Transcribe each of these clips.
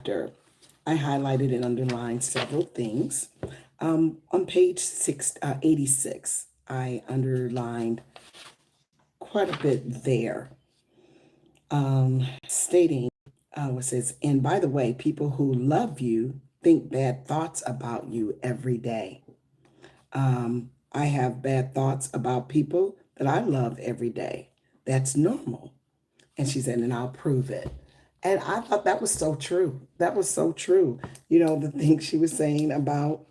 chapter, I highlighted and underlined several things. On page 86, I underlined quite a bit there, stating what says, and by the way, people who love you think bad thoughts about you every day. I have bad thoughts about people that I love every day. That's normal. And she said, and I'll prove it. And I thought that was so true. That was so true. The things she was saying about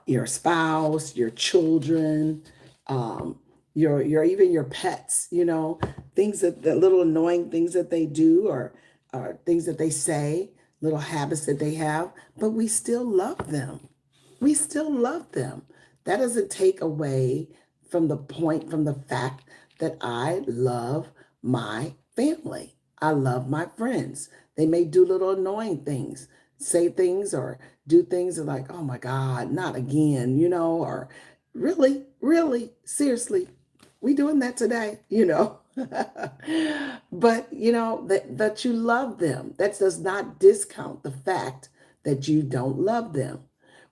your spouse, your children, um, your even your pets, things that the little annoying things that they do or things that they say, little habits that they have, but we still love them. We still love them. That doesn't take away from the fact that I love my family. I love my friends. They may do little annoying things, say things or do things that like, oh my God, not again, or really, really, seriously, we doing that today. But that you love them. That does not discount the fact that you don't love them.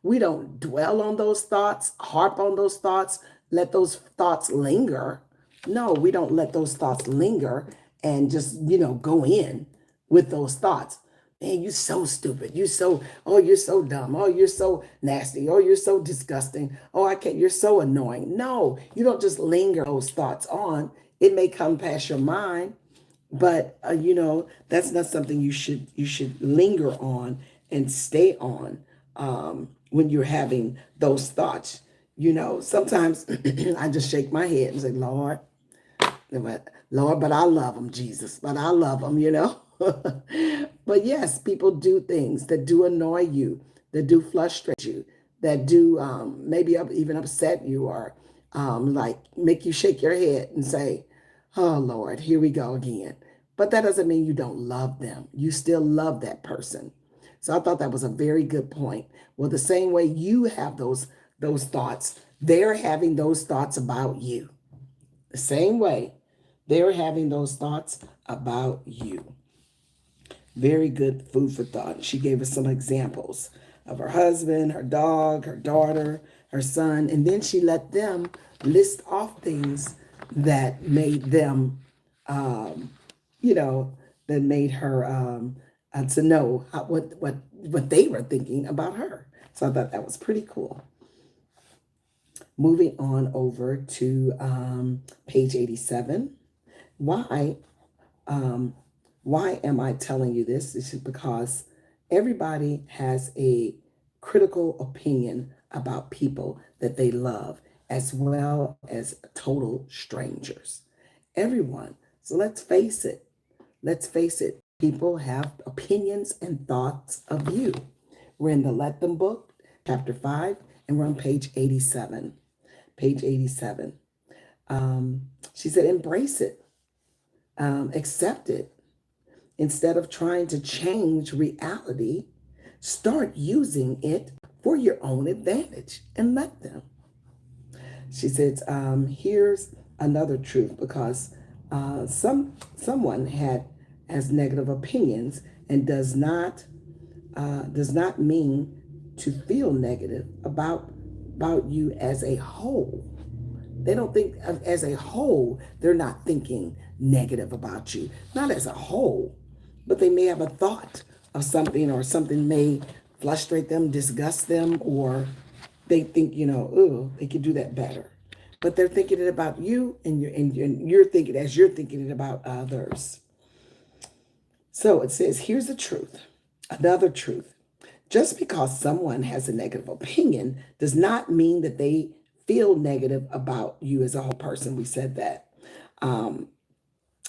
We don't dwell on those thoughts, harp on those thoughts, let those thoughts linger. No, we don't let those thoughts linger and just, go in with those thoughts. Man, you so stupid. You're so dumb. Oh, you're so nasty. Oh, you're so disgusting. Oh, I can't, you're so annoying. No, you don't just linger those thoughts on. It may come past your mind, but that's not something you should linger on and stay on when you're having those thoughts. Sometimes I just shake my head and say, Lord, but I love them, Jesus, but I love them. But yes, people do things that do annoy you, that do frustrate you, that do maybe even upset you, or like make you shake your head and say, oh Lord, here we go again. But that doesn't mean you don't love them. You still love that person. So I thought that was a very good point. Well, the same way you have those thoughts, they're having those thoughts about you. The same way they're having those thoughts about you. Very good food for thought. She gave us some examples of her husband, her dog, her daughter, her son, and then she let them list off things that made them, um, you know, that made her to know what they were thinking about her. So I thought that was pretty cool. Moving on over to page 87. Why um, why am I telling you this? This is because everybody has a critical opinion about people that they love, as well as total strangers. Everyone. So let's face it. Let's face it. People have opinions and thoughts of you. We're in the Let Them book, chapter 5, and we're on page 87. Page 87. She said, embrace it, accept it. Instead of trying to change reality, start using it for your own advantage and let them. She says, here's another truth, because someone has negative opinions and does not mean to feel negative about you as a whole. They don't think as a whole, they're not thinking negative about you, not as a whole, but they may have a thought of something, or something may frustrate them, disgust them, or they think, oh, they could do that better. But they're thinking it about you, and you're thinking as you're thinking it about others. So it says, here's the truth, another truth. Just because someone has a negative opinion does not mean that they feel negative about you as a whole person. We said that. Um,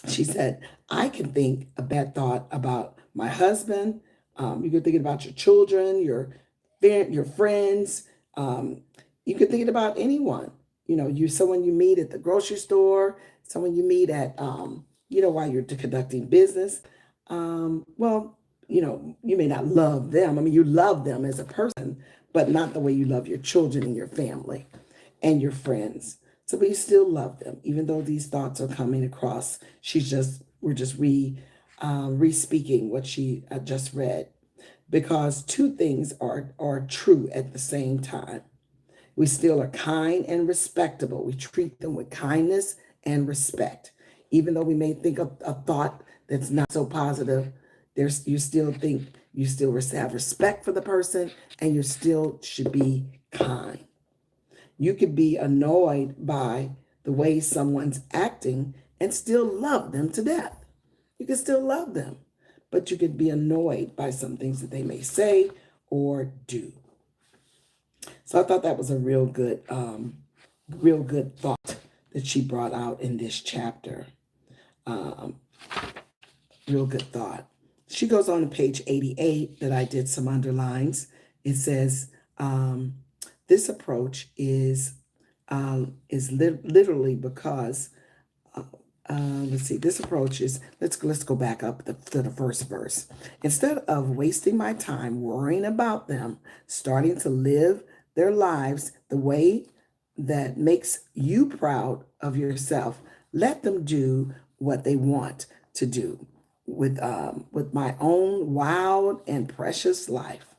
she said, I can think a bad thought about my husband. You can think about your children, your friends. Um, you can think it about anyone. You someone you meet at the grocery store, someone you meet at, while you're conducting business. Well, you may not love them. I mean, you love them as a person, but not the way you love your children and your family and your friends. So, but you still love them, even though these thoughts are coming across. We're just re-speaking what she just read. because two things are true at the same time. We still are kind and respectable. We treat them with kindness and respect. Even though we may think of a thought that's not so positive, you still think you still have respect for the person, and you still should be kind. You could be annoyed by the way someone's acting and still love them to death. You can still love them, but you could be annoyed by some things that they may say or do. So I thought that was a real good thought that she brought out in this chapter. Um, Real good thought. She goes on to page 88 that I did some underlines. It says, this approach is literally because let's see. This approach is let's go back up to the first verse. Instead of wasting my time worrying about them, starting to live their lives the way that makes you proud of yourself, let them do what they want to do with my own wild and precious life.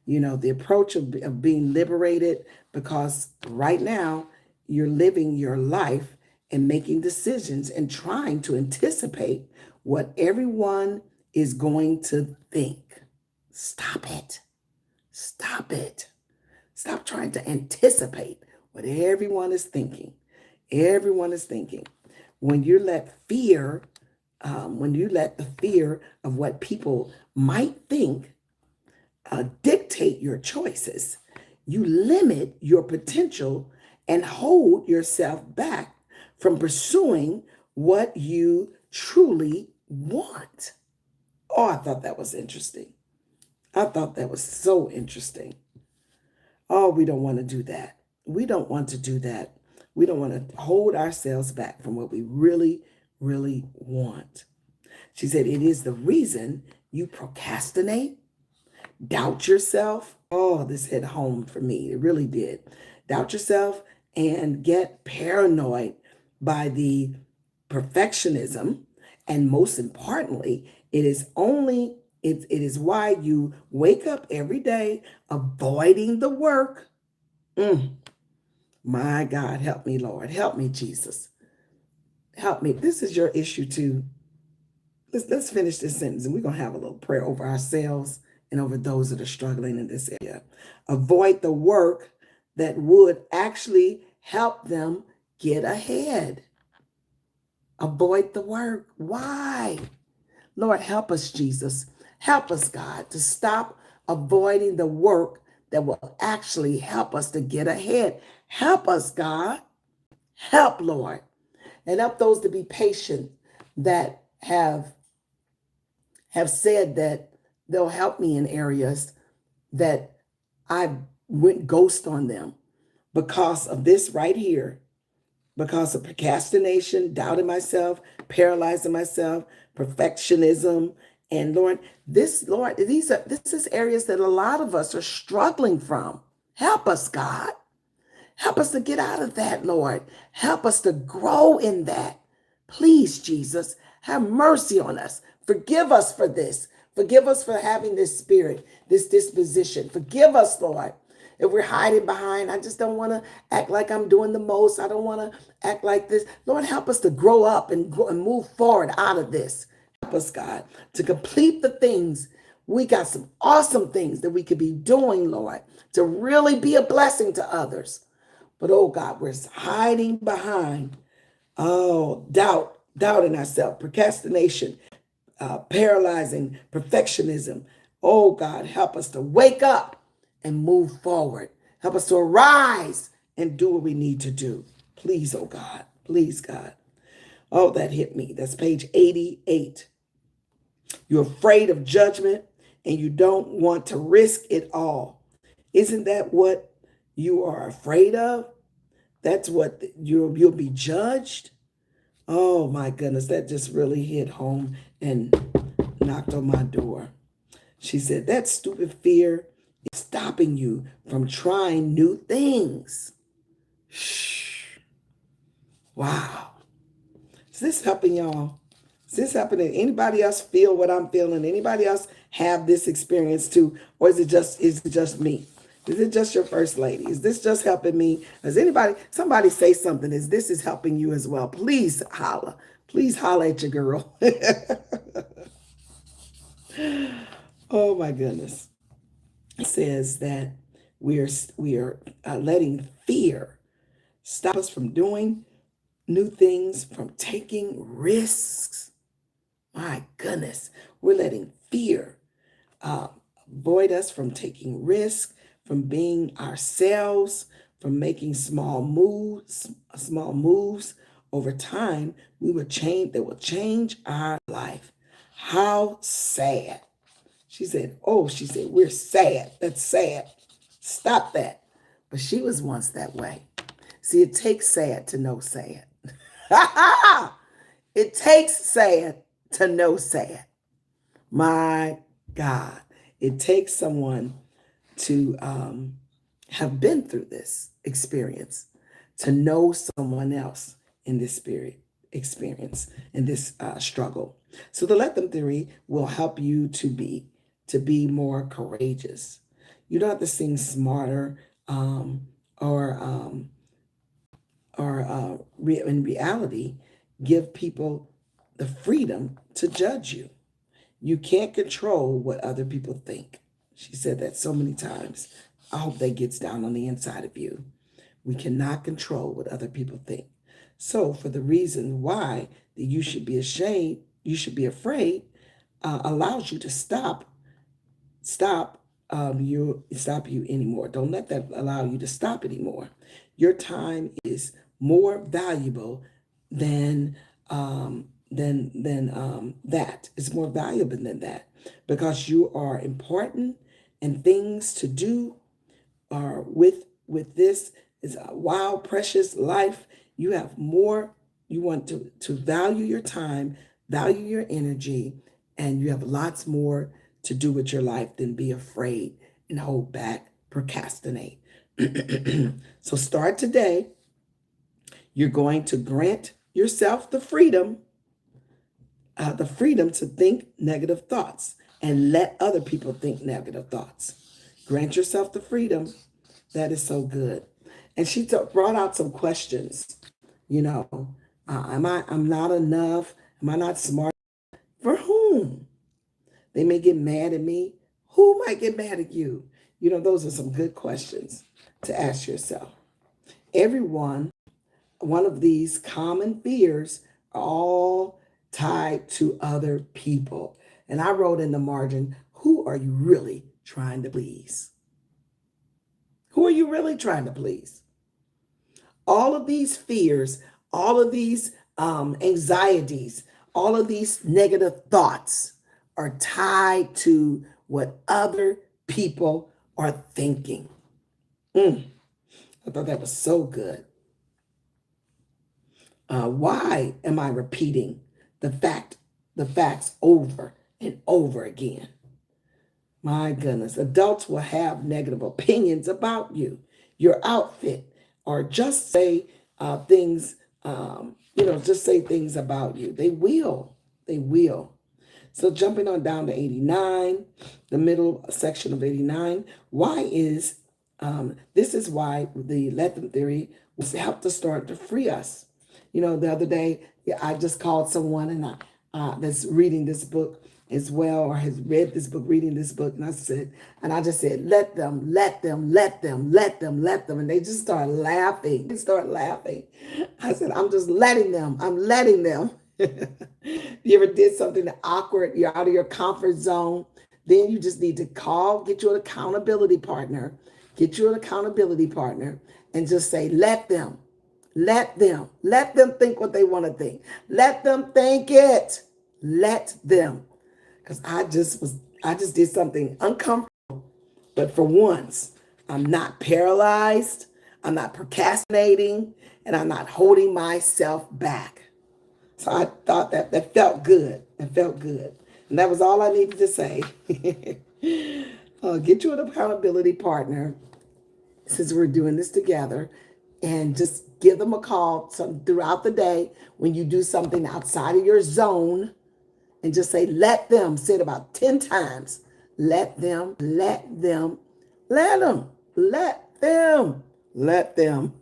You know, the approach of being liberated, because right now you're living your life and making decisions and trying to anticipate what everyone is going to think. Stop it. Stop it. Stop trying to anticipate what everyone is thinking. Everyone is thinking. When you let the fear of what people might think dictate your choices, you limit your potential and hold yourself back from pursuing what you truly want. Oh, I thought that was interesting. I thought that was so interesting. Oh, we don't want to do that. We don't want to do that. We don't want to hold ourselves back from what we really, really want. She said, it is the reason you procrastinate, doubt yourself. Oh, this hit home for me. It really did. Doubt yourself and get paranoid by the perfectionism. And most importantly, it is why you wake up every day avoiding the work. My God, help me, Lord. Help me, Jesus. Help me. This is your issue too. Let's finish this sentence, and we're going to have a little prayer over ourselves and over those that are struggling in this area. Avoid the work that would actually help them get ahead. Avoid the work. Why? Lord, help us, Jesus. Help us, God, to stop avoiding the work that will actually help us to get ahead. Help us, God. Help, Lord. And help those to be patient that have said that they'll help me in areas that I went ghost on them because of this right here, because of procrastination, doubting myself, paralyzing myself, perfectionism. And Lord, this is areas that a lot of us are struggling from. Help us, God. Help us to get out of that, Lord. Help us to grow in that. Please, Jesus, have mercy on us. Forgive us for this. Forgive us for having this spirit, this disposition. Forgive us, Lord. If we're hiding behind, I just don't want to act like I'm doing the most. I don't want to act like this. Lord, help us to grow up and move forward out of this. Help us, God, to complete the things. We got some awesome things that we could be doing, Lord, to really be a blessing to others. But, oh, God, we're hiding behind, doubting ourselves, procrastination, paralyzing perfectionism. Oh, God, help us to wake up and move forward. Help us to arise and do what we need to do. Please, oh, God. Please, God. Oh, that hit me. That's page 88. You're afraid of judgment and you don't want to risk it all. Isn't that what you are afraid of? That's what you'll be judged. Oh my goodness, that just really hit home and knocked on my door. She said, that stupid fear is stopping you from trying new things. Shh. Wow. Is this helping y'all? Is this happening? Anybody else feel what I'm feeling? Anybody else have this experience too? Or is it just me? Is it just your first lady? Is this just helping me? Does somebody say something? Is this is helping you as well? Please holla. Please holla at your girl. Oh my goodness. It says that we are letting fear stop us from doing new things, from taking risks. My goodness, we're letting fear uh, avoid us from taking risks, from being ourselves, from making small moves. Over time, we will change. They will change our life. How sad. She said, we're sad. That's sad. Stop that. But she was once that way. See, it takes sad to know sad. It takes sad to know sad. My God. It takes someone to have been through this experience to know someone else in this spirit experience, in this struggle. So the Let Them theory will help you to be more courageous. You don't have to seem smarter or in reality, give people the freedom to judge you. You can't control what other people think. She said that so many times. I hope that gets down on the inside of you. We cannot control what other people think. So, for the reason why that you should be ashamed, you should be afraid, allows you to stop stop you anymore. Don't let that allow you to stop anymore. Your time is more valuable than that. It's more valuable than that because you are important, and things to do are with this is a wild, precious life. You have more. You want to value your time, value your energy, and you have lots more to do with your life than be afraid and hold back, procrastinate. So start today. You're going to grant yourself the freedom to think negative thoughts and let other people think negative thoughts. Grant yourself the freedom. That is so good. And she brought out some questions. I'm not enough? Am I not smart? For whom? They may get mad at me. Who might get mad at you? Those are some good questions to ask yourself. One of these common fears are all tied to other people. And I wrote in the margin, who are you really trying to please? Who are you really trying to please? All of these fears, all of these anxieties, all of these negative thoughts are tied to what other people are thinking. I thought that was so good. Why am I repeating the facts over and over again? My goodness, adults will have negative opinions about you, your outfit, or just say things, just say things about you. They will. So jumping on down to 89, the middle section of 89, this is why the Let Them theory will help to start to free us. The other day, I just called someone and that's reading this book as well, or has read this book, reading this book, and I just said, let them, and they just start laughing. I said, I'm just letting them. I'm letting them. You ever did something awkward? You're out of your comfort zone. Then you just need to get you an accountability partner, and just say, let them think what they want to think. Let them think it. Let them. Because I just did something uncomfortable. But for once, I'm not paralyzed. I'm not procrastinating, and I'm not holding myself back. So I thought that felt good. And that was all I needed to say. Get you an accountability partner since we're doing this together, and just give them a call throughout the day when you do something outside of your zone, And just say, let them. Say it about 10 times. Let them, let them, let them, let them, let them.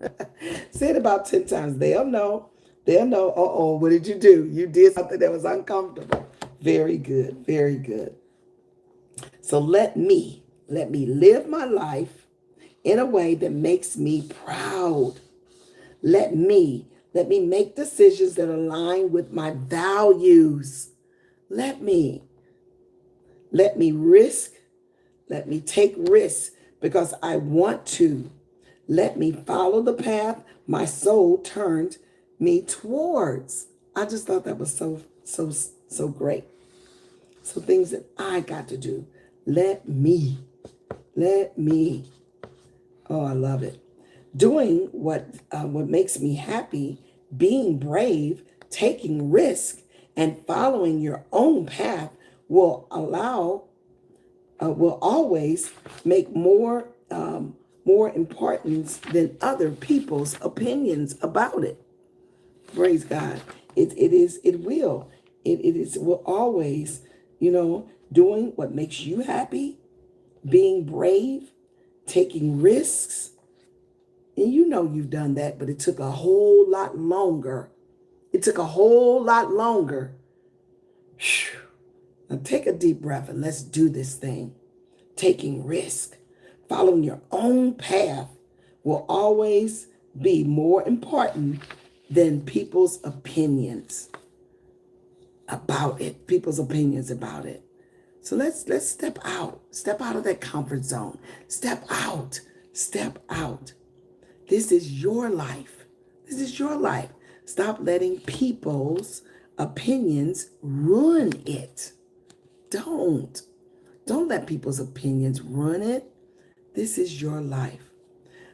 Say it about 10 times. They'll know. They'll know, uh-oh, what did you do? You did something that was uncomfortable. Very good, very good. So let me live my life in a way that makes me proud. Let me make decisions that align with my values. Let me risk, let me take risks because I want to. Let me follow the path my soul turned me towards. I just thought that was so great. So things that I got to do. Let me. Oh, I love it. Doing what makes me happy, being brave, taking risk, and following your own path will always make more importance than other people's opinions about it. Praise God. Will always, doing what makes you happy, being brave, taking risks. And you've done that, but it took a whole lot longer. It took a whole lot longer. Now take a deep breath and let's do this thing. Taking risk, following your own path will always be more important than people's opinions about it. So let's step out of that comfort zone. Step out. This is your life. Stop letting people's opinions ruin it. Don't let people's opinions ruin it. This is your life.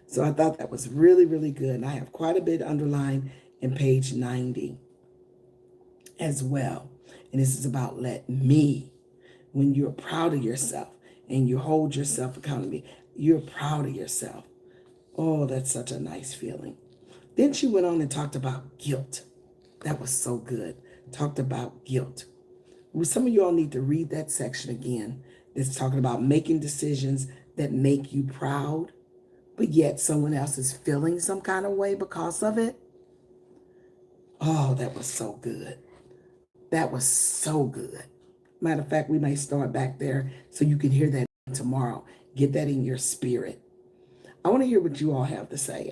So I thought that was really, really good. And I have quite a bit underlined in page 90 as well. And this is about let me. When you're proud of yourself and you hold yourself accountable, you're proud of yourself. Oh, that's such a nice feeling. Then she went on and talked about guilt. That was so good. Talked about guilt. Well, some of you all need to read that section again. It's talking about making decisions that make you proud, but yet someone else is feeling some kind of way because of it. Oh, that was so good. Matter of fact, we may start back there so you can hear that tomorrow. Get that in your spirit. I want to hear what you all have to say.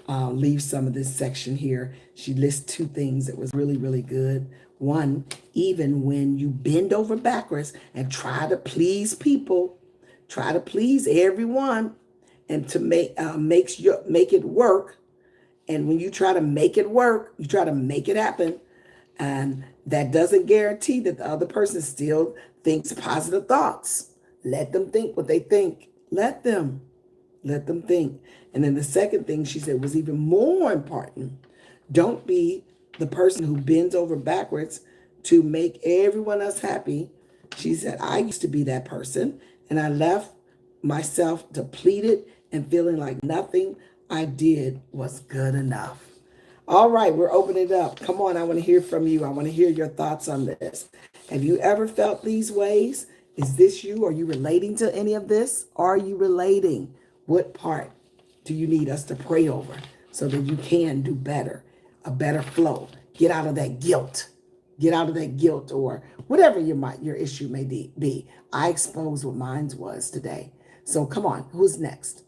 Leave some of this section here. She lists two things that was really, really good. One, even when you bend over backwards and try to please people, try to please everyone, and to make it work. And when you try to make it work, you try to make it happen. And that doesn't guarantee that the other person still thinks positive thoughts. Let them think what they think. Let them think. And then the second thing she said was even more important. Don't be the person who bends over backwards to make everyone else happy. She said, I used to be that person, and I left myself depleted and feeling like nothing I did was good enough. All right, we're opening it up. Come on, I want to hear from you. I want to hear your thoughts on this. Have you ever felt these ways? Is this you? Are you relating to any of this? Are you relating? What part do you need us to pray over so that you can do better, a better flow? Get out of that guilt. Or whatever your issue may be. I exposed what mine was today. So come on, who's next?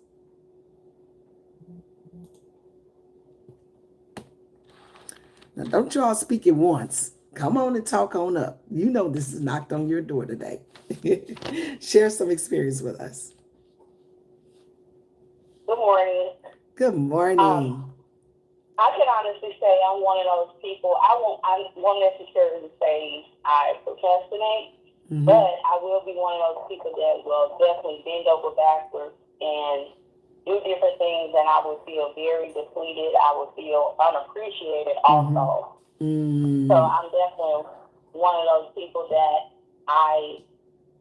Now, don't y'all speak at once. Come on and talk on up. You know this is knocked on your door today. Share some experience with us. Good morning. Good morning. I can honestly say I'm one of those people. I won't necessarily say I procrastinate, but I will be one of those people that will definitely bend over backwards and do different things, and I would feel very depleted. I would feel unappreciated also. So I'm definitely one of those people that I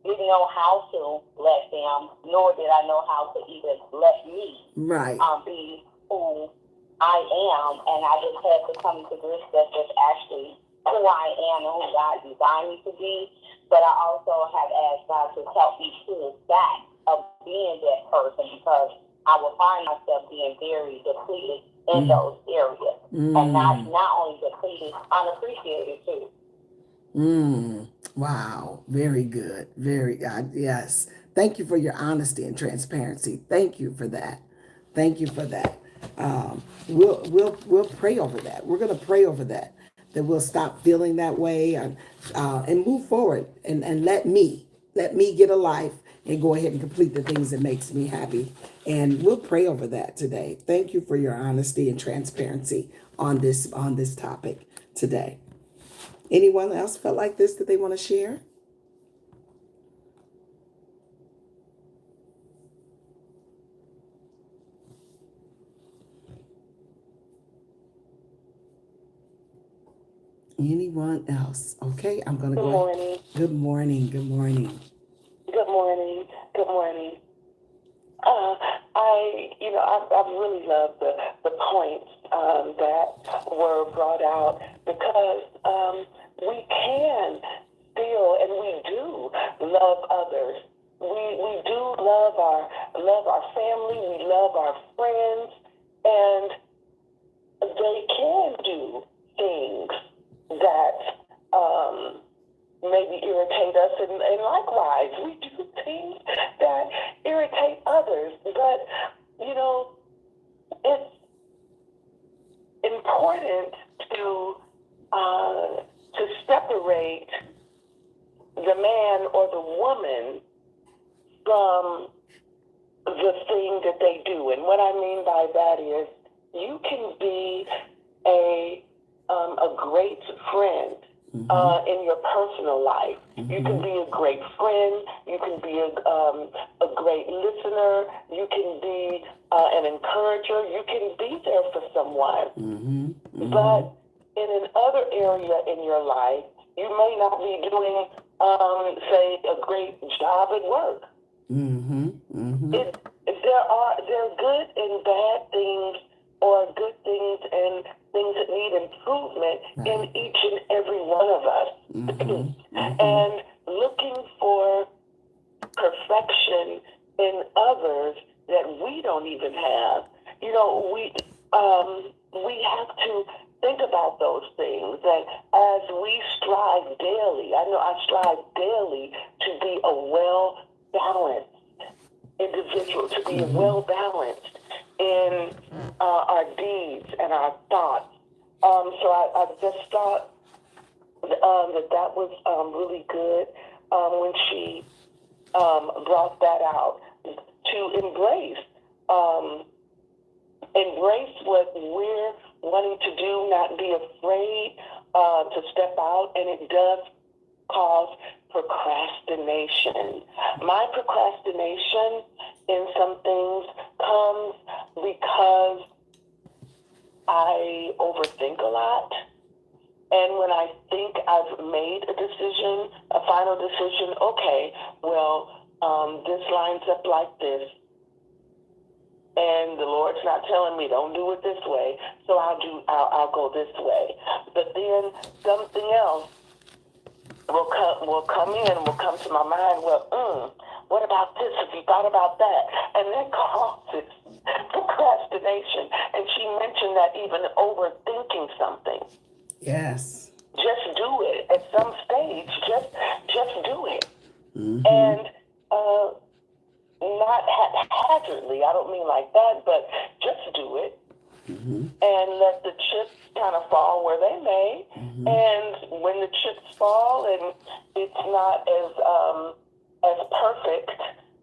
didn't know how to let them, nor did I know how to even let me be who I am, and I just had to come to grips that there's actually who I am and who God designed me to be. But I also have asked God to help me pull back of being that person, because I will find myself being very depleted in those areas. And not only depleted, unappreciated too. Wow. Very good. Very good. Yes. Thank you for your honesty and transparency. Thank you for that. Thank you for that. We'll pray over that. We're going to pray over that we'll stop feeling that way, and move forward, and let me get a life and go ahead and complete the things that makes me happy. And we'll pray over that today. Thank you for your honesty and transparency on this topic today. Anyone else felt like this that they want to share? Anyone else? Okay, I'm going to go ahead. Good morning. Good morning. Good morning. Good morning. I really love the points that were brought out, because we can still, and we do love others. We do love our family. We love our friends, and they can do things that maybe irritate us, and likewise, we do things that irritate others. But it's important to separate the man or the woman from the thing that they do. And what I mean by that is, you can be a great friend in your personal life. You can be a great friend. You can be a great listener. You can be an encourager. You can be there for someone. But in another area in your life, you may not be doing, say, a great job at work. There are good and bad things, or good things and things that need improvement in each and every one of us. And looking for perfection in others that we don't even have. We have to think about those things, that as we strive daily, I know I strive daily to be a well-balanced individual, to be well-balanced in our deeds and our thoughts. So I just thought that was really good when she brought that out, to embrace what we're wanting to do, not be afraid to step out, and it does cause procrastination. My procrastination in some things comes because I overthink a lot. And when I think I've made a decision, a final decision, okay, well, this lines up like this, and the Lord's not telling me don't do it this way, so I'll go this way. But then something else will come to my mind. Well, what about this? Have you thought about that? And that causes procrastination. And she mentioned that even overthinking something. Yes. Just do it at some stage. Just do it. And not haphazardly. I don't mean like that, but just do it. And let the chips kind of fall where they may. And when the chips fall and it's not as perfect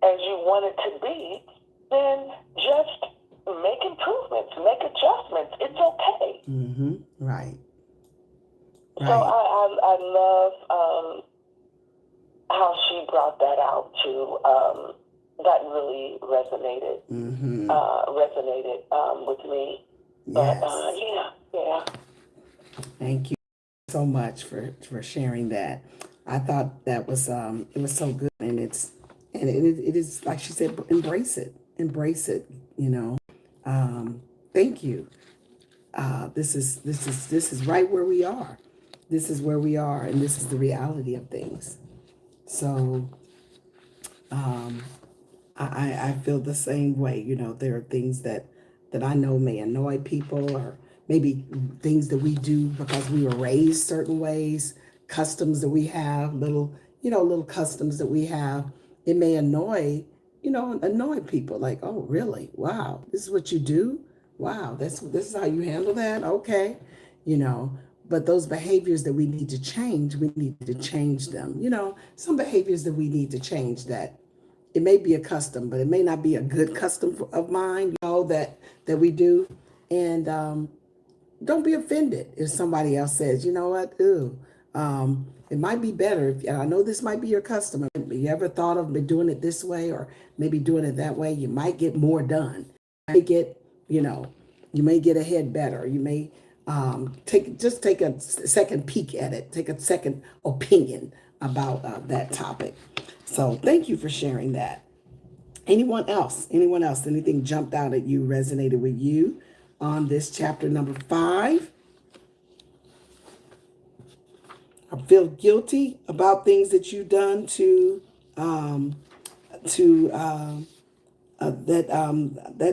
as you want it to be, then just make improvements, make adjustments. It's okay. Right. So I love how she brought that out too. That really resonated with me. Yes. But yeah. Thank you so much for sharing that. I thought that was it was so good, and it is, like she said, embrace it. Thank you. This is right where we are. this is where we are, and this is the reality of things. So I feel the same way. There are things that I know may annoy people, or maybe things that we do because we were raised certain ways, customs that we have, little customs that we have. It may annoy people, like, oh, really? Wow, this is what you do? Wow, this is how you handle that? Okay. You know, but those behaviors that we need to change, we need to change them. Some behaviors that we need to change, that it may be a custom, but it may not be a good custom of mine, that we do. And don't be offended if somebody else says, you know what, ooh, it might be better. I know this might be your custom. You ever thought of doing it this way, or maybe doing it that way? You might get more done. You may get, you may get ahead better. You may take a second peek at it, take a second opinion about that topic. So thank you for sharing that. Anyone else? Anything jumped out at you, resonated with you on this chapter number 5? I feel guilty about things that you've done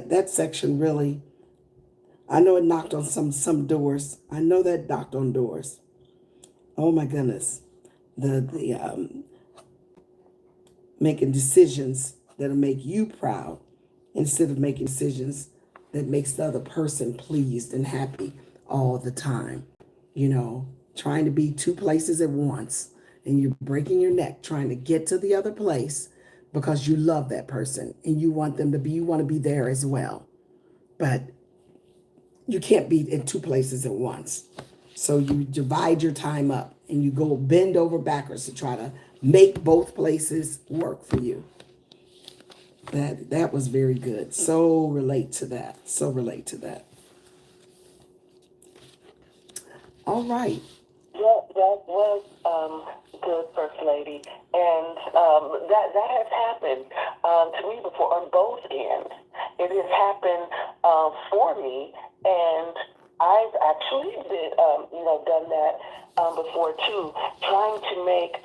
that section really. I know it knocked on some doors. I know that knocked on doors. Oh my goodness, the making decisions that'll make you proud instead of making decisions that makes the other person pleased and happy all the time. Trying to be two places at once, and you're breaking your neck trying to get to the other place because you love that person and you want to be there as well. But you can't be in two places at once. So you divide your time up and you go bend over backwards to try to make both places work for you. That was very good. So relate to that. All right. That was good, First Lady, and that has happened to me before on both ends. It has happened for me, and I've actually done that before too, trying to make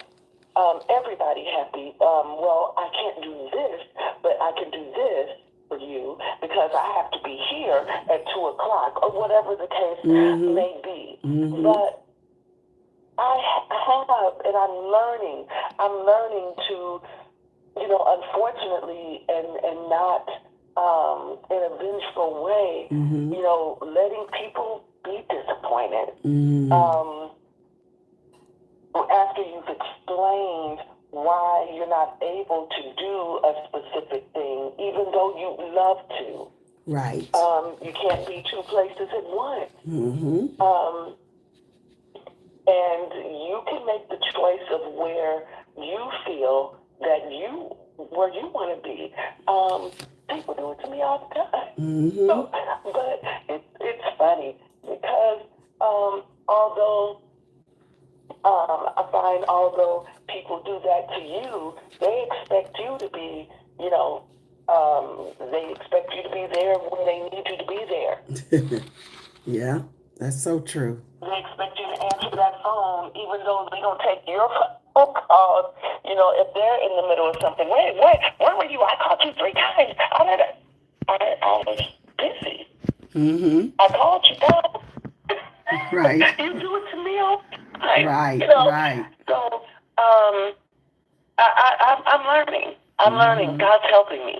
everybody happy. Well, I can't do this, but I can do this for you because I have to be here at 2:00 or whatever the case may be. Mm-hmm. But I have, and I'm learning to, unfortunately, and not in a vengeful way, Mm-hmm. letting people be disappointed. Mm-hmm. After you've explained why you're not able to do a specific thing, even though you love to. Right. You can't be two places at once. Mm-hmm. And you can make the choice of where you feel that where you want to be. People do it to me all the time. Mm-hmm. So, but it's funny because although I find although people do that to you, they expect you to be, they expect you to be there when they need you to be there. Yeah, that's so true. They expect you to answer that phone, even though they don't take your phone calls. If they're in the middle of something, wait, where were you? I called you 3 times. I was busy. Mm-hmm. I called you back. Right. You do it to me all the time. Right. Right. So, I'm learning. I'm learning. God's helping me.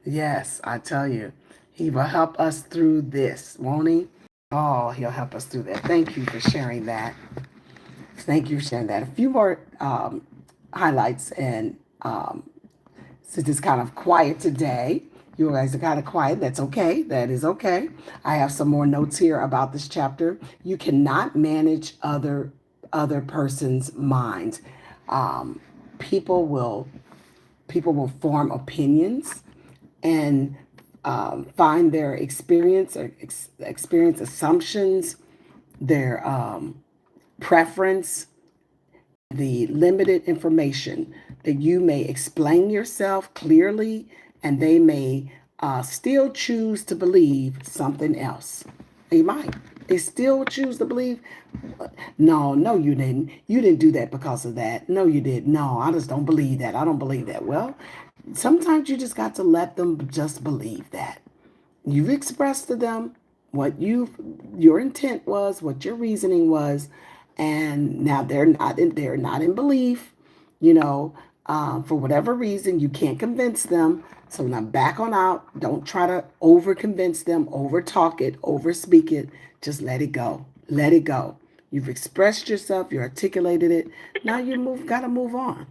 Yes, I tell you, He will help us through this, won't He? Oh, He'll help us through that. Thank you for sharing that. A few more highlights, and since it's kind of quiet today, you guys are kind of quiet. That's okay. That is okay. I have some more notes here about this chapter. You cannot manage other person's minds. People will form opinions and find their experience assumptions, their preference, the limited information that you may explain yourself clearly, and they may still choose to believe something else. It they still choose to believe, no, no, you didn't. You didn't do that because of that. No, you did. No, I just don't believe that. I don't believe that. Well, sometimes you just got to let them just believe that. You've expressed to them what your intent was, what your reasoning was, and now they're not in belief, you know, for whatever reason you can't convince them. So now back on out. Don't try to over convince them, over talk it, over speak it. Just let it go. Let it go. You've expressed yourself. You articulated it. Now gotta move on.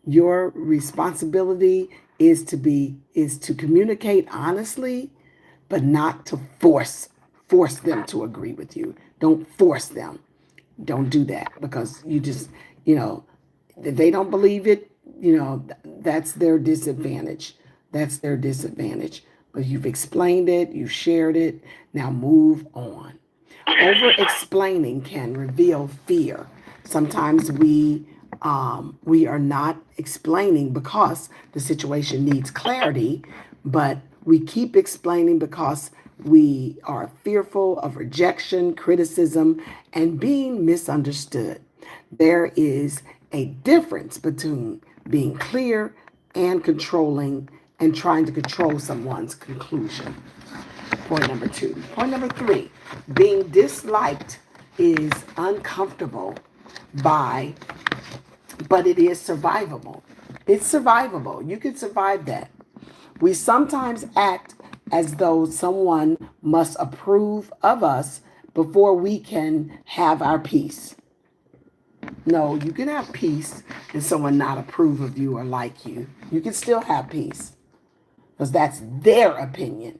Your responsibility is to communicate honestly, but not to force them to agree with you. Don't force them. Don't do that, because you just, if they don't believe it, that's their disadvantage. That's their disadvantage. But you've explained it, you've shared it. Now move on. Over explaining can reveal fear. Sometimes we are not explaining because the situation needs clarity, but we keep explaining because we are fearful of rejection, criticism, and being misunderstood. There is a difference between being clear and controlling and trying to control someone's conclusion. Point number 2. Point number 3, being disliked is uncomfortable but it is survivable. It's survivable. You can survive that. We sometimes act as though someone must approve of us before we can have our peace. No, you can have peace and someone not approve of you or like you. You can still have peace because that's their opinion.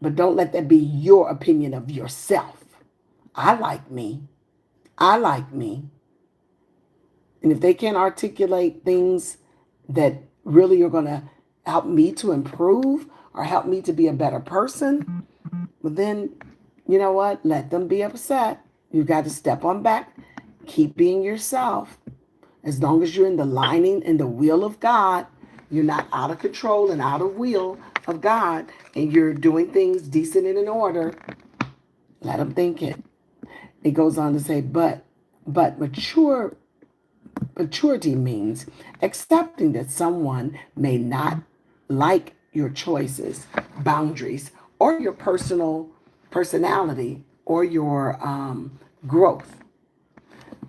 But don't let that be your opinion of yourself. I like me. I like me. And if they can't articulate things that really are going to help me to improve or help me to be a better person, well then, you know what? Let them be upset. You got to step on back. Keep being yourself. As long as you're in the lining and the will of God, you're not out of control and out of will of God, and you're doing things decent and in order, let them think it. It goes on to say, but maturity means accepting that someone may not like your choices, boundaries, or your personality or your growth.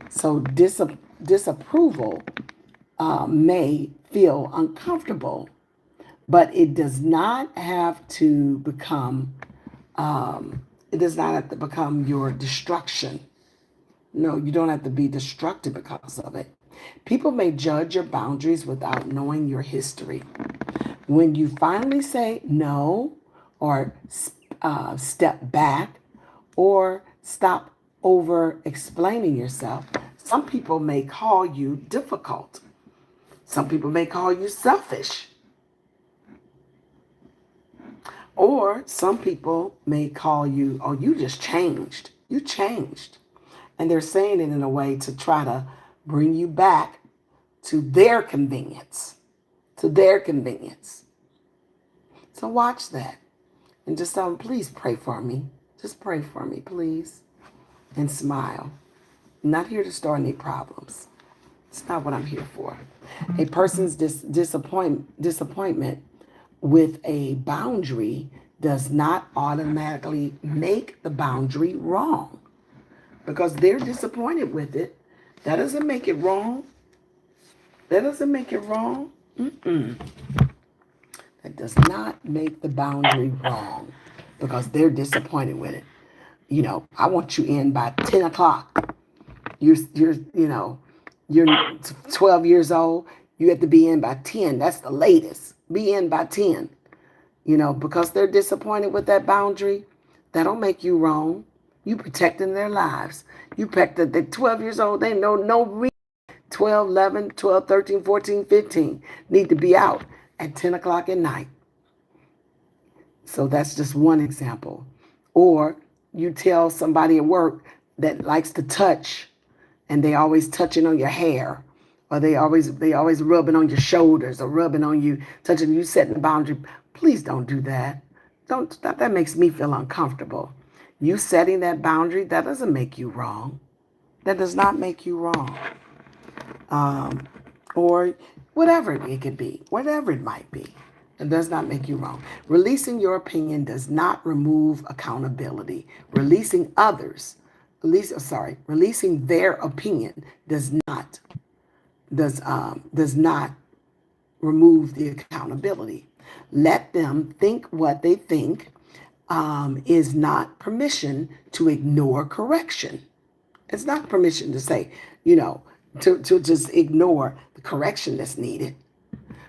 So disapproval may feel uncomfortable, but it does not have to become your destruction. No, you don't have to be destructive because of it. People may judge your boundaries without knowing your history. When you finally say no, or step back, or stop over explaining yourself, some people may call you difficult. Some people may call you selfish. Or some people may call you, oh, you just changed. You changed. And they're saying it in a way to try to bring you back to their convenience. To their convenience. So watch that. And just tell them, please pray for me. Just pray for me, please. And smile. I'm not here to start any problems. It's not what I'm here for. A person's disappointment with a boundary does not automatically make the boundary wrong. Because they're disappointed with it, that doesn't make it wrong. That doesn't make it wrong. That does not make the boundary wrong because they're disappointed with it. I want you in by 10 o'clock. You're 12 years old. You have to be in by 10. That's the latest. Be in by 10. Because they're disappointed with that boundary, that don't make you wrong. You protecting their lives. You protect the 12 years old. They know no reason. 12, 11, 12, 13, 14, 15 need to be out at 10 o'clock at night. So that's just one example. Or you tell somebody at work that likes to touch, and they always touching on your hair, or they always rubbing on your shoulders or rubbing on you, touching you, setting the boundary. Please don't do that. That makes me feel uncomfortable. You setting that boundary, that doesn't make you wrong. That does not make you wrong. Or whatever it could be, whatever it might be. It does not make you wrong. Releasing your opinion does not remove accountability. Releasing their opinion does not remove the accountability. Let them think what they think is not permission to ignore correction. It's not permission to say, to just ignore the correction that's needed.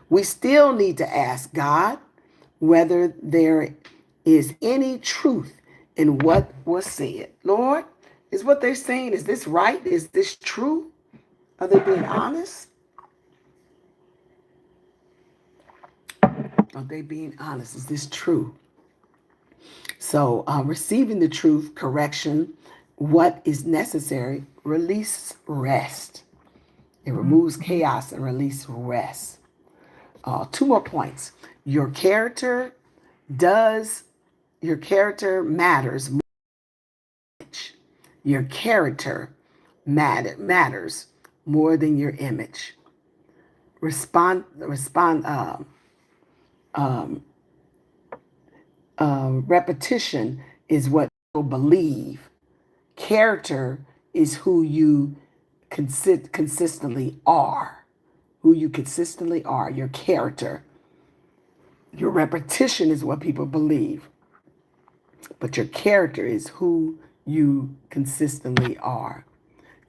We still need to ask God whether there is any truth in what was said. Lord, is what they're saying, is this right? Is this true? Are they being honest? Are they being honest? Is this true? So receiving the truth, correction, what is necessary, release rest. It removes chaos and release rest. 2 more points. Your character matters much. Your character matters more than your image. Repetition is what people believe. Character is who you consistently are. Who you consistently are, your character. Your repetition is what people believe. But your character is who you consistently are.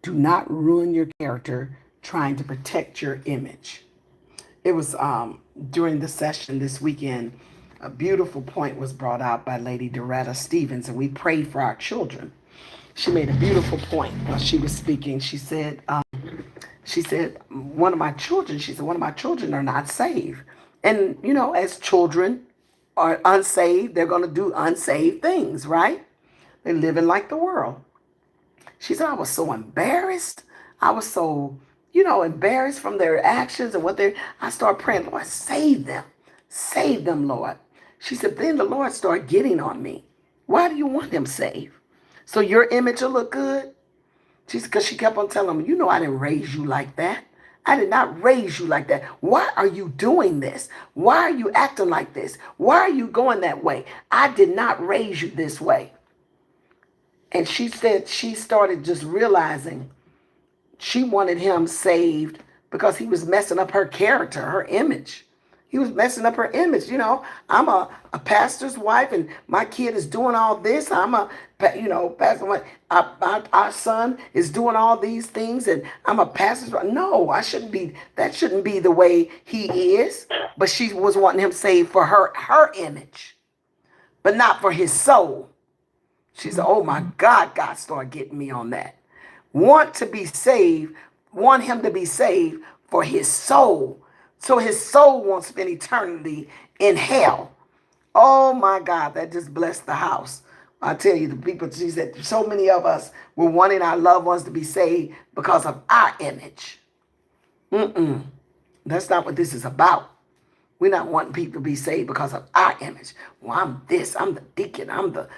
Do not ruin your character trying to protect your image. It was during the session this weekend, a beautiful point was brought out by Lady Doretta Stevens, and we prayed for our children. She made a beautiful point while she was speaking. She said, one of my children are not saved. And, as children are unsaved, they're going to do unsaved things, right? They're living like the world. She said, I was so embarrassed. I was so, embarrassed from their actions and I started praying, Lord, save them. Save them, Lord. She said, then the Lord started getting on me. Why do you want them saved? So your image will look good? Because she kept on telling me, I didn't raise you like that. I did not raise you like that. Why are you doing this? Why are you acting like this? Why are you going that way? I did not raise you this way. And she said she started just realizing she wanted him saved because he was messing up her character, her image. He was messing up her image. I'm a pastor's wife and my kid is doing all this. I'm a, pastor's wife. Our son is doing all these things and I'm a pastor's wife. No, that shouldn't be the way he is. But she was wanting him saved for her image, but not for his soul. She said, oh my God, God started getting me on that. Want him to be saved for his soul. So his soul won't spend eternity in hell. Oh my God, that just blessed the house. I tell you, the people, she said, so many of us were wanting our loved ones to be saved because of our image. That's not what this is about. We're not wanting people to be saved because of our image. Well, I'm this, I'm the deacon, I'm the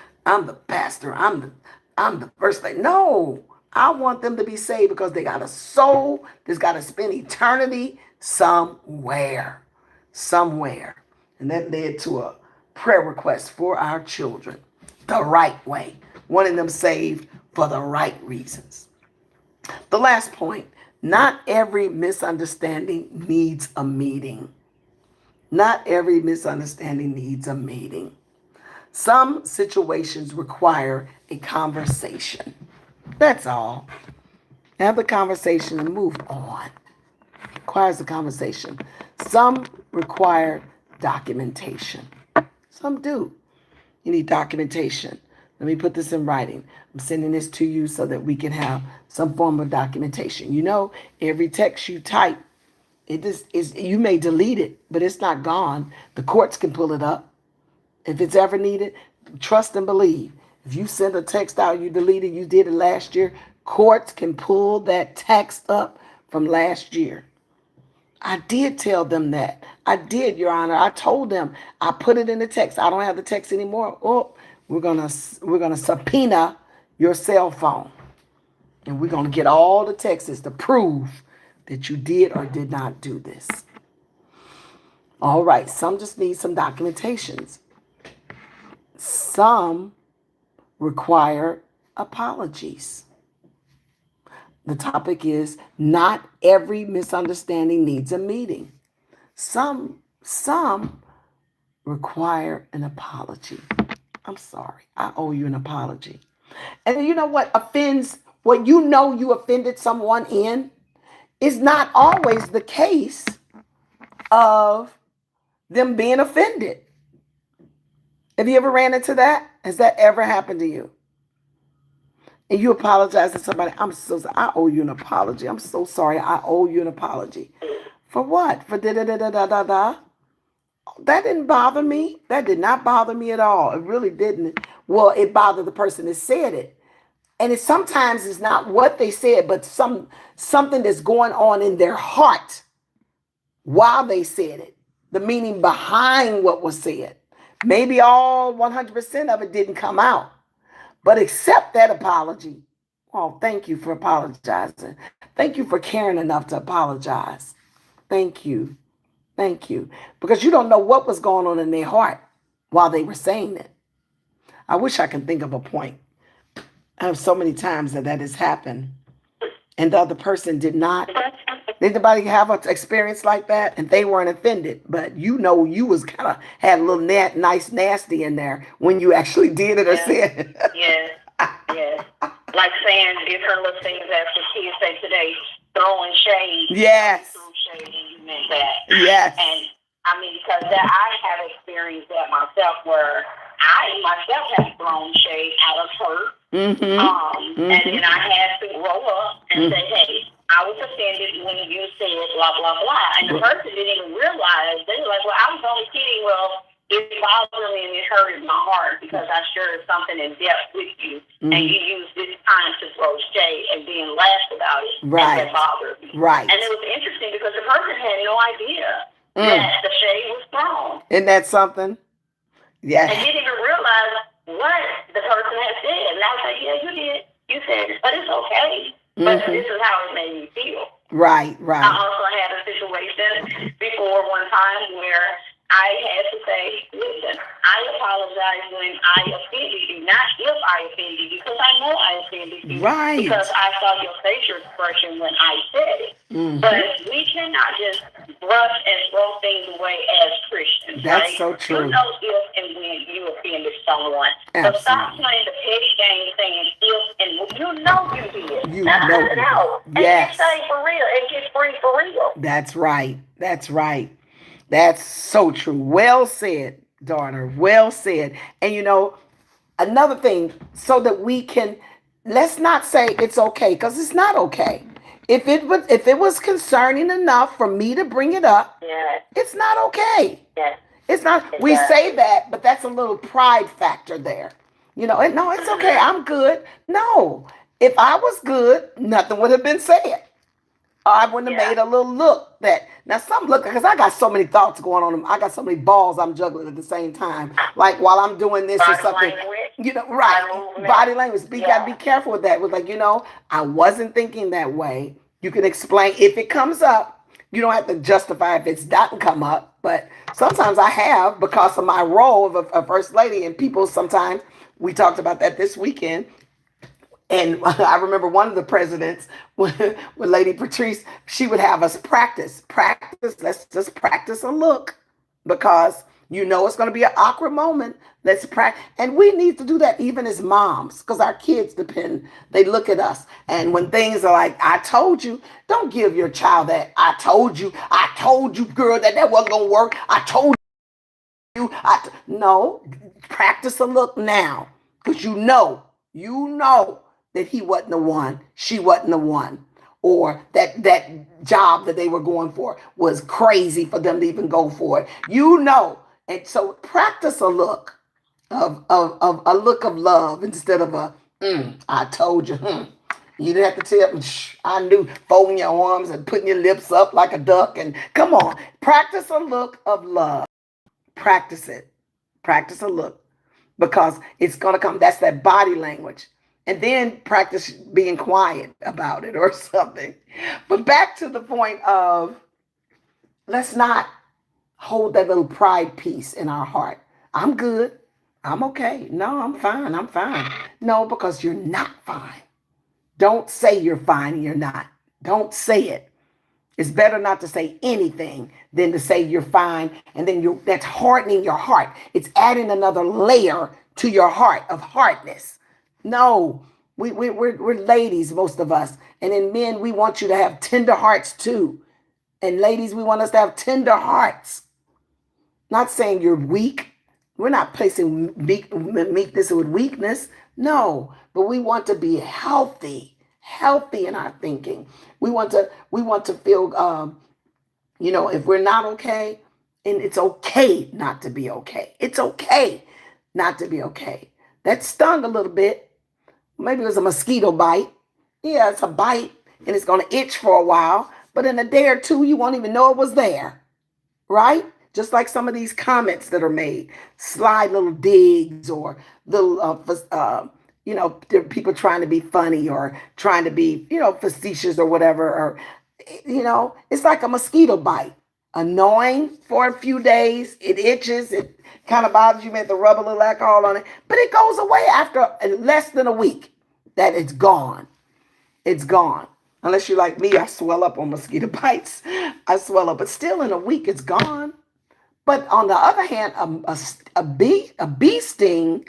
pastor, I'm the first lady. No, I want them to be saved because they got a soul that's got to spend eternity somewhere. And that led to a prayer request for our children the right way, wanting them saved for the right reasons. The last point, not every misunderstanding needs a meeting. Not every misunderstanding needs a meeting. Some situations require a conversation. That's all. Have the conversation and move on. Requires a conversation. Some require documentation. Some do. You need documentation. Let me put this in writing. I'm sending this to you so that we can have some form of documentation. Every text you type, you may delete it, but it's not gone. The courts can pull it up. If it's ever needed, trust and believe. If you send a text out, you deleted, you did it last year, courts can pull that text up from last year. I did tell them that. I did, Your Honor. I told them. I put it in the text. I don't have the text anymore. Oh, we're gonna subpoena your cell phone, and we're gonna get all the texts to prove that you did or did not do this. All right, some just need some documentations. Some require apologies. The topic is not every misunderstanding needs a meeting. Some require an apology. I'm sorry. I owe you an apology. And you know what offends, what you know you offended someone in is not always the case of them being offended. Have you ever ran into that? Has that ever happened to you? And you apologize to somebody, I'm so sorry, I owe you an apology. I'm so sorry, I owe you an apology. For what? For da-da-da-da-da-da-da? That didn't bother me. That did not bother me at all. It really didn't. Well, it bothered the person that said it. And it sometimes is not what they said, but something that's going on in their heart while they said it. The meaning behind what was said. Maybe all 100% of it didn't come out. But accept that apology. Oh, thank you for apologizing. Thank you for caring enough to apologize. Thank you. Thank you. Because you don't know what was going on in their heart while they were saying it. I wish I could think of a point. I have so many times that has happened. And the other person did not. Did anybody have an experience like that? And they weren't offended. But you know you was kind of had a little nice nasty in there when you actually did it or said it. Yes. Yes. Like saying different little things as the kids say today, throwing shade. Yes. Threw shade and you meant that. Yes. And I mean, because that I have experienced that myself where I myself have thrown shade out of hurt. And then I had to grow up and say, hey, I was offended when you said blah, blah, blah. And the person didn't even realize. They were like, well, I was only kidding. Well, it bothered me and it hurted my heart because I shared something in depth with you. And you used this time to throw shade and then laughed about it. Right. And that bothered me. Right. And it was interesting because the person had no idea that the shade was thrown. Isn't that something? Yes. And didn't even realize what the person had said. And I was like, yeah, you did. You said it, but it's okay. But this is how it made me feel. Right. I also had a situation before one time where I had to say, listen, I apologize when I offended you, not if I offended you, because I know I offended you. Right. Because I saw your facial expression when I said it. But we cannot just brush and throw things away as Christians. That's right? so true. You know if and when you offended someone. Absolutely. So stop playing the petty game saying if and when. You know you did. You know you did. Yes. And get saved for real and get free for real. That's right. That's right. That's so true. Well said, daughter. Well said. And you know, another thing, so that we can, let's not say it's okay, because it's not okay. If it was concerning enough for me to bring it up, it's not okay. It's not. We say that, but that's a little pride factor there. You know, no, it's okay. I'm good. No, if I was good, nothing would have been said. I wouldn't have made a little look that, now some look, because I got so many thoughts going on. I got so many balls I'm juggling at the same time. Like while I'm doing this or something, you know, right. Body language. You got to be careful with that. With like, you know, I wasn't thinking that way. You can explain if it comes up. You don't have to justify if it doesn't come up. But sometimes I have because of my role of a first lady, and people sometimes, we talked about that this weekend. And I remember one of the presidents, with Lady Patrice, she would have us practice. Let's just practice a look, because you know it's going to be an awkward moment. Let's practice. And we need to do that even as moms, because our kids they look at us. And when things are like, I told you, don't give your child that. I told you, girl, that wasn't going to work. I told you. No, practice a look now, because you know that he wasn't the one, she wasn't the one, or that job that they were going for was crazy for them to even go for it. You know, and so practice a look of a look of love instead of I told you. You didn't have to tell me. I knew, folding your arms and putting your lips up like a duck. And come on, practice a look of love. Practice it. Practice a look. because it's going to come. That's that body language. And then practice being quiet about it or something. But back to the point of, let's not hold that little pride piece in our heart. I'm good. I'm okay. No, I'm fine. I'm fine. No, because you're not fine. Don't say you're fine and you're not. Don't say it. It's better not to say anything than to say you're fine, and then that's hardening your heart. It's adding another layer to your heart of hardness. No, we're ladies, most of us. And in men, we want you to have tender hearts too. And ladies, we want us to have tender hearts. Not saying you're weak. We're not placing meekness with weakness. No, but we want to be healthy in our thinking. We want to feel, if we're not okay, and it's okay not to be okay. It's okay not to be okay. That stung a little bit. Maybe it was a mosquito bite. Yeah, it's a bite, and it's going to itch for a while. But in a day or two, you won't even know it was there, right? Just like some of these comments that are made, sly little digs or little, there are people trying to be funny or trying to be, facetious or whatever. Or, it's like a mosquito bite. Annoying for a few days. It itches. It kind of bothers you. You have to rub a little alcohol on it. But it goes away after less than a week. That it's gone. It's gone. Unless you're like me, I swell up on mosquito bites. I swell up. But still in a week, it's gone. But on the other hand, a bee sting,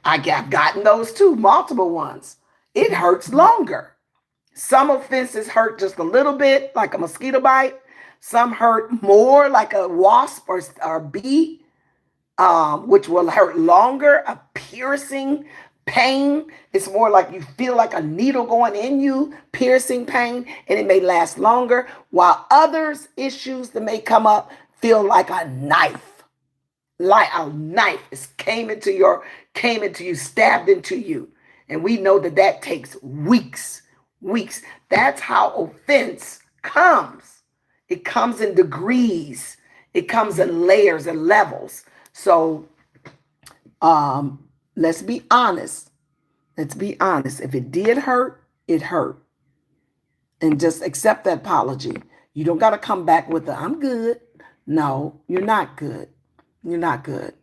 I've gotten those too, multiple ones. It hurts longer. Some offenses hurt just a little bit, like a mosquito bite. Some hurt more, like a wasp or a bee, which will hurt longer. A piercing pain. It's more like you feel like a needle going in you, piercing pain, and it may last longer. While others, issues that may come up, feel like a knife. Like a knife came into you, stabbed into you. And we know that takes weeks. That's how offense comes. It comes in degrees. It comes in layers and levels. So let's be honest. Let's be honest. If it did hurt, it hurt. And just accept that apology. You don't got to come back with I'm good. No, you're not good. You're not good.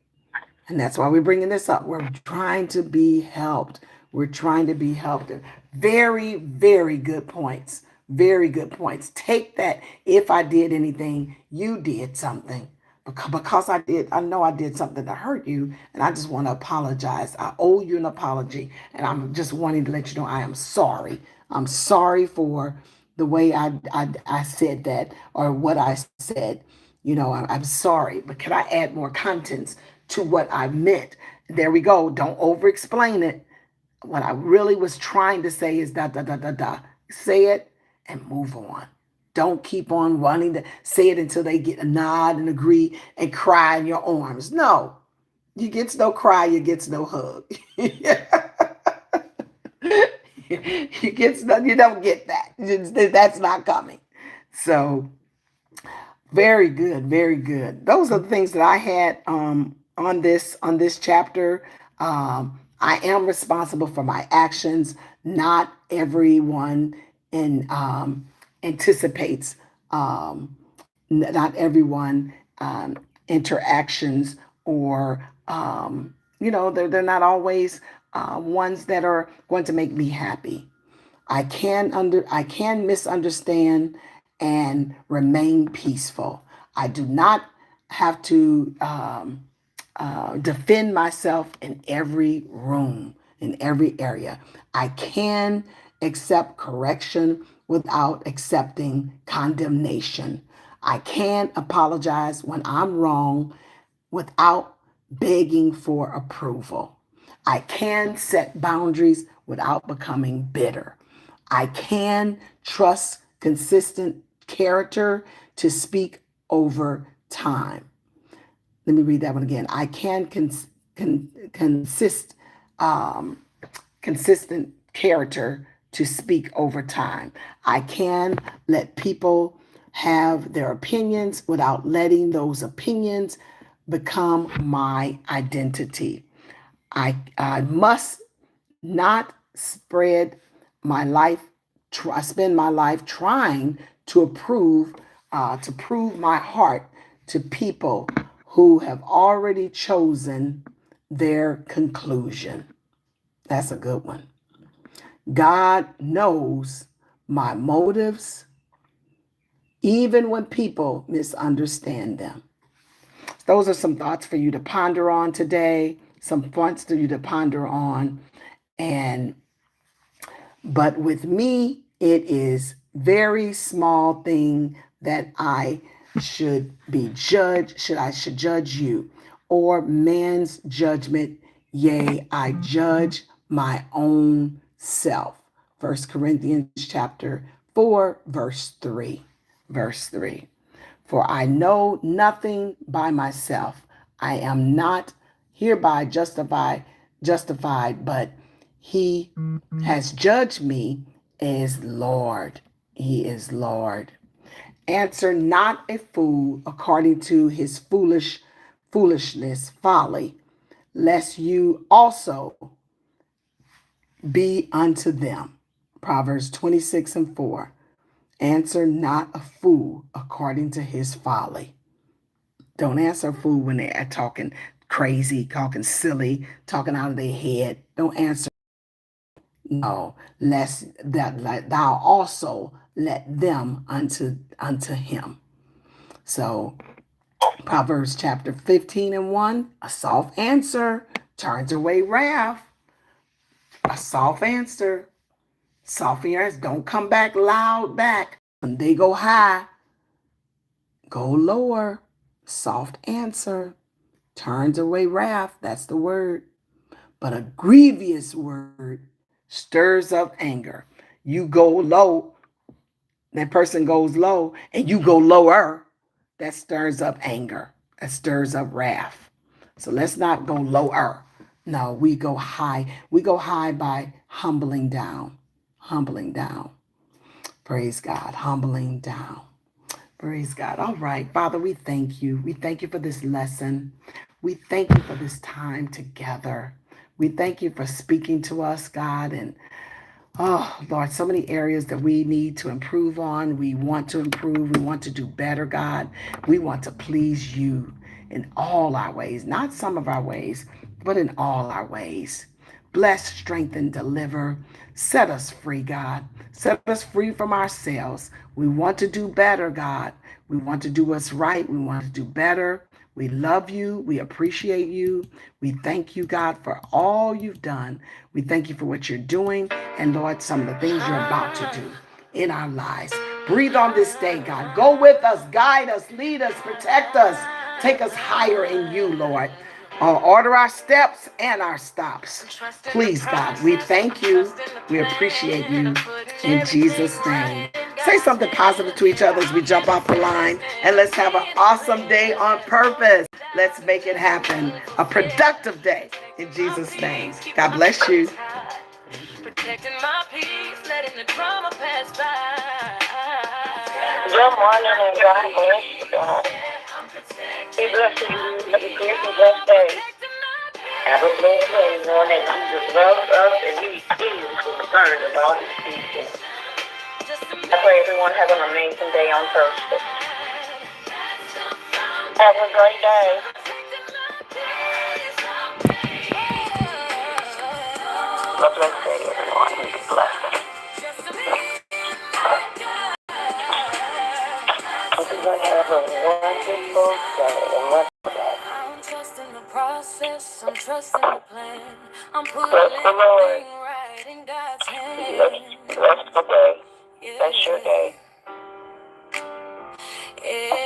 And that's why we're bringing this up. We're trying to be helped. We're trying to be helped. Very, very good points. Very good points. Take that. If I did anything, you did something. Because I know I did something to hurt you, and I just want to apologize. I owe you an apology, and I'm just wanting to let you know I am sorry. I'm sorry for the way I said that or what I said. I'm sorry, but can I add more contents to what I meant? There we go. Don't over-explain it. What I really was trying to say is da, da, da, da, da. Say it and move on. Don't keep on wanting to say it until they get a nod and agree and cry in your arms. No, you gets no cry, you gets no hug. You don't get that. That's not coming. So very good, very good. Those are the things that I had on this chapter. I am responsible for my actions. Not everyone anticipates. Not everyone interactions or they're not always ones that are going to make me happy. I can misunderstand and remain peaceful. I do not have to defend myself in every room, in every area. I can accept correction without accepting condemnation. I can apologize when I'm wrong without begging for approval. I can set boundaries without becoming bitter. I can trust consistent character to speak over time. Let me read that one again. I can consistent character to speak over time. I can let people have their opinions without letting those opinions become my identity. I must not spend my life trying to prove my heart to people who have already chosen their conclusion. That's a good one. God knows my motives, even when people misunderstand them. Those are some thoughts for you to ponder on today, some points for you to ponder on. But with me, it is very small thing that I should be judged, I should judge you, or man's judgment, yea, I judge my own self. 1 Corinthians chapter 4, verse 3. Verse 3. For I know nothing by myself. I am not hereby justified, but he has judged me as Lord. He is Lord. Answer not a fool according to his foolishness, folly, lest you also be unto them. Proverbs 26:4. Answer not a fool according to his folly. Don't answer a fool when they're talking crazy, talking silly, talking out of their head. Don't answer. No, lest that thou also let them unto him. So Proverbs chapter 15:1, a soft answer turns away wrath. A soft answer. Soft ears don't come back loud back. When they go high, go lower. Soft answer turns away wrath. That's the word. But a grievous word stirs up anger. You go low, that person goes low, and you go lower. That stirs up anger. That stirs up wrath. So let's not go lower. No, we go high. We go high by humbling down. Humbling down. Praise God. Humbling down. Praise God. All right, Father, we thank you. We thank you for this lesson. We thank you for this time together. We thank you for speaking to us, God. And oh, Lord, so many areas that we need to improve on. We want to improve. We want to do better, God. We want to please you in all our ways, not some of our ways, but in all our ways. Bless, strengthen, deliver. Set us free, God. Set us free from ourselves. We want to do better, God. We want to do what's right. We want to do better. We love you. We appreciate you. We thank you, God, for all you've done. We thank you for what you're doing. And Lord, some of the things you're about to do in our lives. Breathe on this day, God. Go with us, guide us, lead us, protect us. Take us higher in you, Lord. Order our steps and our stops. Please, God, we thank you. We appreciate you. In Jesus' name. Say something positive to each other as we jump off the line. And let's have an awesome day on purpose. Let's make it happen. A productive day. In Jesus' name. God bless you. Protecting my peace, letting the drama pass by. Good morning and God bless you, God. He bless you. Have a great and blessed day. Have a blessed day, knowing that Jesus loves us and He is concerned about His people. I pray everyone has an amazing day on purpose. Have a great day. God bless you, everyone. Be blessed. Everybody have a wonderful day. I'm trusting the process. I'm trusting the plan. I'm putting everything right in God's hands. Bless the day. Bless your day. Yeah.